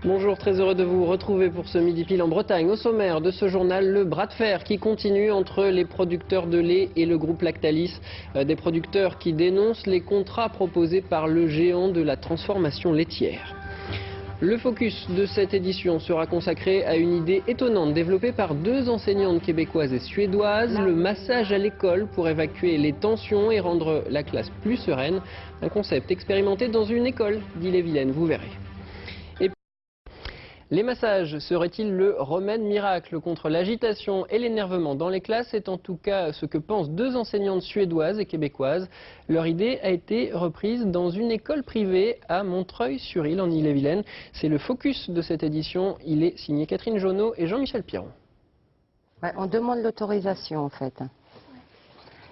Bonjour, très heureux de vous retrouver pour ce Midi Pile en Bretagne. Au sommaire de ce journal, le bras de fer qui continue entre les producteurs de lait et le groupe Lactalis. Des producteurs qui dénoncent les contrats proposés par le géant de la transformation laitière. Le focus de cette édition sera consacré à une idée étonnante développée par deux enseignantes québécoises et suédoises, le massage à l'école pour évacuer les tensions et rendre la classe plus sereine. Un concept expérimenté dans une école d'Ille-et-Vilaine, vous verrez. Les massages seraient-ils le remède miracle contre l'agitation et l'énervement dans les classes? C'est en tout cas ce que pensent deux enseignantes suédoises et québécoises. Leur idée a été reprise dans une école privée à Montreuil-sur-Île en Ille-et-Vilaine. C'est le focus de cette édition. Il est signé Catherine Jonot et Jean-Michel Piron. Ouais, on demande l'autorisation en fait.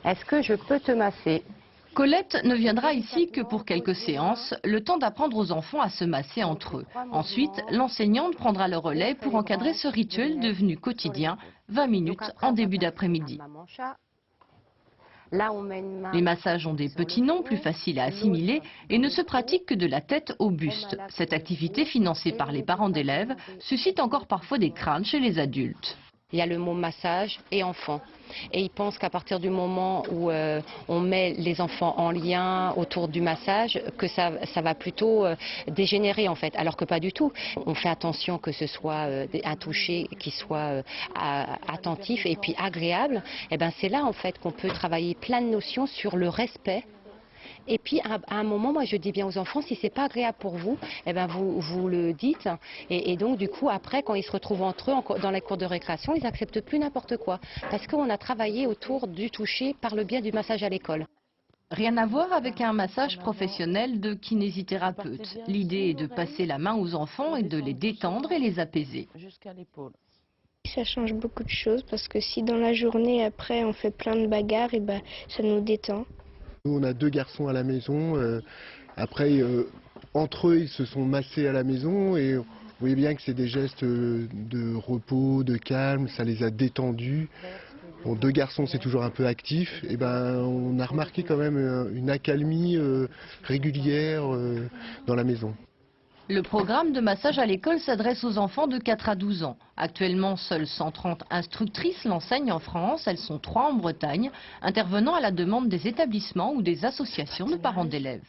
Est-ce que je peux te masser ? Colette ne viendra ici que pour quelques séances, le temps d'apprendre aux enfants à se masser entre eux. Ensuite, l'enseignante prendra le relais pour encadrer ce rituel devenu quotidien, 20 minutes en début d'après-midi. Les massages ont des petits noms plus faciles à assimiler et ne se pratiquent que de la tête au buste. Cette activité financée par les parents d'élèves suscite encore parfois des craintes chez les adultes. Il y a le mot massage et enfant. Et ils pensent qu'à partir du moment où on met les enfants en lien autour du massage, que ça va plutôt dégénérer en fait. Alors que pas du tout. On fait attention que ce soit un toucher qui soit attentif et puis agréable. Et ben c'est là en fait qu'on peut travailler plein de notions sur le respect. Et puis à un moment, moi je dis bien aux enfants, si c'est pas agréable pour vous, eh ben vous le dites. Et donc du coup après, quand ils se retrouvent entre eux dans la cour de récréation, ils n'acceptent plus n'importe quoi. Parce qu'on a travaillé autour du toucher par le biais du massage à l'école. Rien à voir avec un massage professionnel de kinésithérapeute. L'idée est de passer la main aux enfants et de les détendre et les apaiser. Ça change beaucoup de choses parce que si dans la journée après on fait plein de bagarres, et ben ça nous détend. Nous, on a deux garçons à la maison. Après, entre eux, ils se sont massés à la maison et vous voyez bien que c'est des gestes de repos, de calme, ça les a détendus. Bon, deux garçons, c'est toujours un peu actif. Et ben, on a remarqué quand même une accalmie régulière dans la maison. Le programme de massage à l'école s'adresse aux enfants de 4 à 12 ans. Actuellement, seules 130 instructrices l'enseignent en France. Elles sont 3 en Bretagne, intervenant à la demande des établissements ou des associations de parents d'élèves.